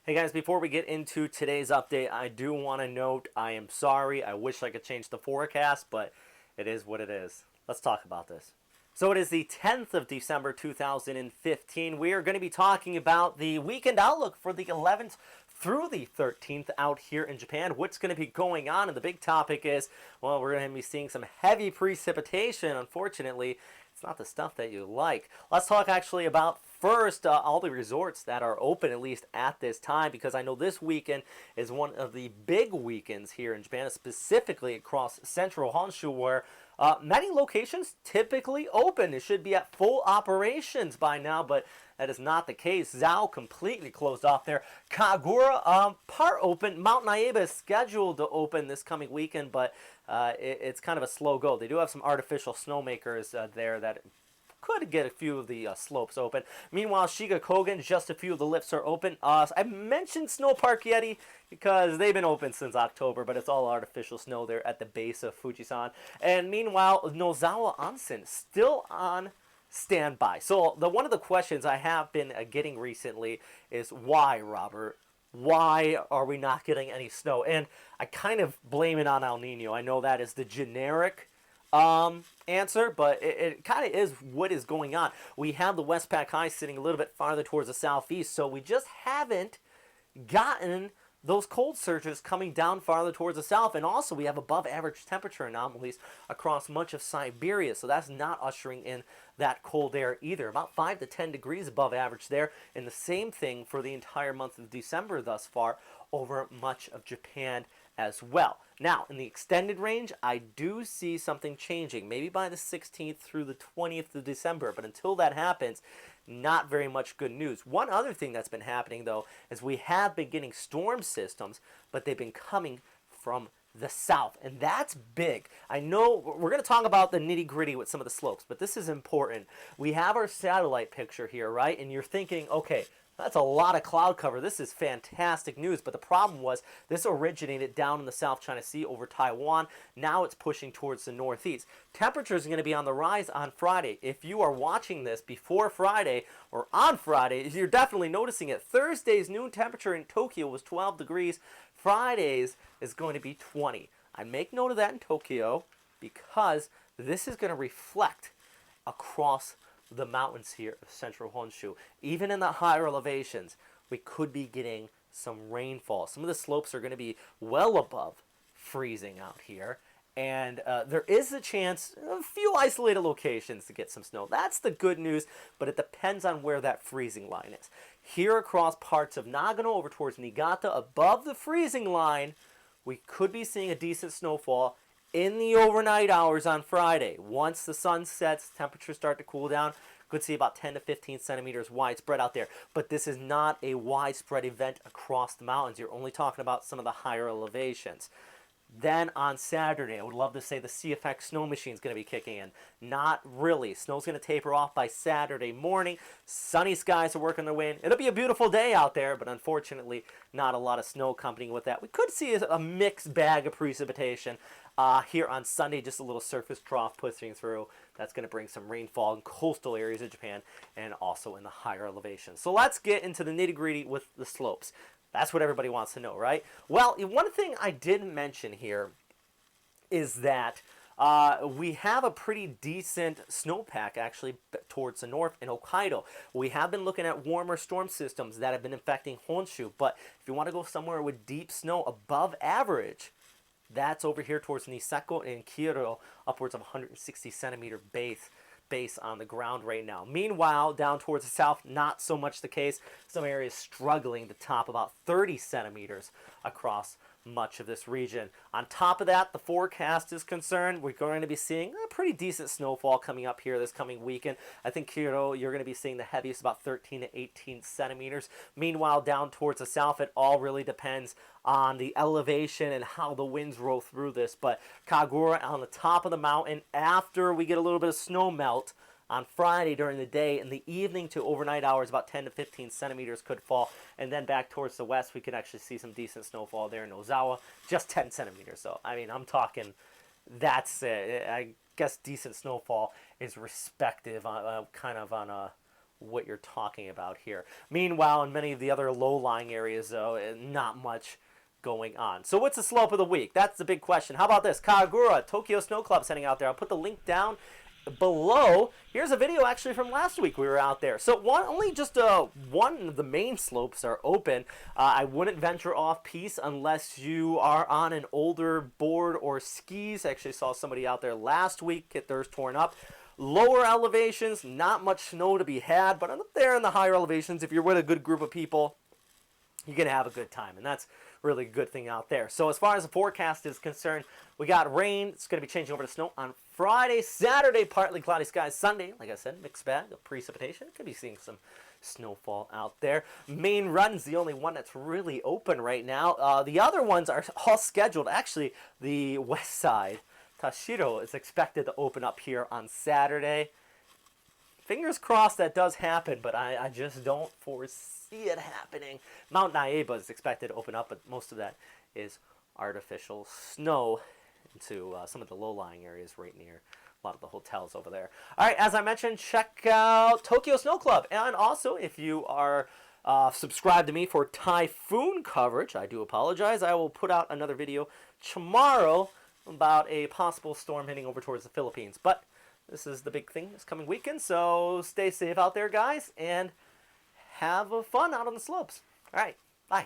Hey guys, before we get into today's update, I do want to note I am sorry. I wish I could change the forecast, but it is what it is. Let's talk about this. So it is the 10th of December 2015. We are going to be talking about the weekend outlook for the 11th through the 13th out here in Japan. What's going to be going on? And the big topic is, well, we're going to be seeing some heavy precipitation, unfortunately. It's not the stuff that you like. Let's talk actually about first all the resorts that are open, at least at this time, because I know this weekend is one of the big weekends here in Japan, specifically across central Honshu, where many locations typically open. It should be at full operations by now, but that is not the case. Zao completely closed off there. Kagura, part open. Mount Naiba is scheduled to open this coming weekend, but it's kind of a slow go. They do have some artificial snowmakers there that could get a few of the slopes open. Meanwhile, Shiga Kogen, just a few of the lifts are open. I mentioned Snow Park Yeti because they've been open since October, but it's all artificial snow there at the base of Fujisan. And meanwhile, Nozawa Onsen still on standby. So one of the questions I have been getting recently is why, Robert? Why are we not getting any snow? And I kind of blame it on El Nino. I know that is the generic answer, but it kind of is what is going on. We have the Westpac High sitting a little bit farther towards the southeast, so we just haven't gotten those cold surges coming down farther towards the south. And also we have above average temperature anomalies across much of Siberia, so that's not ushering in that cold air either. About 5 to 10 degrees above average there, and the same thing for the entire month of December thus far over much of Japan as well. Now, in the extended range, I do see something changing, maybe by the 16th through the 20th of December, but until that happens, not very much good news. One other thing that's been happening, though, is we have been getting storm systems, but they've been coming from the south, and that's big. I know we're going to talk about the nitty-gritty with some of the slopes, but this is important. We have our satellite picture here, right? And you're thinking, okay, that's a lot of cloud cover. This is fantastic news. But the problem was this originated down in the South China Sea over Taiwan. Now it's pushing towards the northeast. Temperatures are going to be on the rise on Friday. If you are watching this before Friday or on Friday, you're definitely noticing it. Thursday's noon temperature in Tokyo was 12 degrees. Friday's is going to be 20. I make note of that in Tokyo because this is going to reflect across the mountains here of central Honshu. Even in the higher elevations, we could be getting some rainfall. Some of the slopes are going to be well above freezing out here. And there is a chance, a few isolated locations to get some snow. That's the good news, but it depends on where that freezing line is. Here across parts of Nagano over towards Niigata, above the freezing line, we could be seeing a decent snowfall in the overnight hours on Friday. Once the sun sets, temperatures start to cool down. Could see about 10 to 15 centimeters widespread out there. But this is not a widespread event across the mountains. You're only talking about some of the higher elevations. Then on Saturday, I would love to say the CFX snow machine is going to be kicking in. Not really. Snow's going to taper off by Saturday morning. Sunny skies are working their way in. It'll be a beautiful day out there, but unfortunately, not a lot of snow accompanying with that. We could see a mixed bag of precipitation here on Sunday. Just a little surface trough pushing through. That's going to bring some rainfall in coastal areas of Japan and also in the higher elevations. So let's get into the nitty-gritty with the slopes. That's what everybody wants to know, right? Well, one thing I didn't mention here is that we have a pretty decent snowpack actually towards the north in Hokkaido. We have been looking at warmer storm systems that have been affecting Honshu, but if you want to go somewhere with deep snow above average, that's over here towards Niseko and Kyoto, upwards of 160 centimeter base on the ground right now. Meanwhile, down towards the south, not so much the case. Some areas struggling to top about 30 centimeters across much of this region. On top of that, the forecast is concerned. We're going to be seeing a pretty decent snowfall coming up here this coming weekend. I think Kyoto, you're going to be seeing the heaviest about 13 to 18 centimeters. Meanwhile, down towards the south, it all really depends on the elevation and how the winds roll through this. But Kagura on the top of the mountain, after we get a little bit of snow melt, on Friday during the day, in the evening to overnight hours, about 10 to 15 centimeters could fall. And then back towards the west, we can actually see some decent snowfall there in Ozawa, just 10 centimeters. So, I mean, I'm talking, that's it. I guess decent snowfall is respective, kind of on a what you're talking about here. Meanwhile, in many of the other low-lying areas, though, not much going on. So what's the slope of the week? That's the big question. How about this? Kagura, Tokyo Snow Club's heading out there. I'll put the link down below. Here's a video actually from last week. We were out there. So only just one of the main slopes are open. I wouldn't venture off piste unless you are on an older board or skis. I actually saw somebody out there last week get theirs torn up. Lower elevations, not much snow to be had, but up there in the higher elevations, if you're with a good group of people, you're going to have a good time, and that's really a good thing out there. So as far as the forecast is concerned, we got rain. It's going to be changing over to snow on Friday, Saturday, partly cloudy skies. Sunday, like I said, mixed bag of precipitation. Could be seeing some snowfall out there. Main Run's the only one that's really open right now. The other ones are all scheduled. Actually, the west side, Tashiro, is expected to open up here on Saturday. Fingers crossed that does happen, but I just don't foresee it happening. Mount Naiba is expected to open up, but most of that is artificial snow into some of the low-lying areas right near a lot of the hotels over there. All right, as I mentioned, check out Tokyo Snow Club. And also, if you are subscribed to me for typhoon coverage, I do apologize. I will put out another video tomorrow about a possible storm heading over towards the Philippines. But this is the big thing this coming weekend, so stay safe out there, guys, and have fun out on the slopes. All right, bye.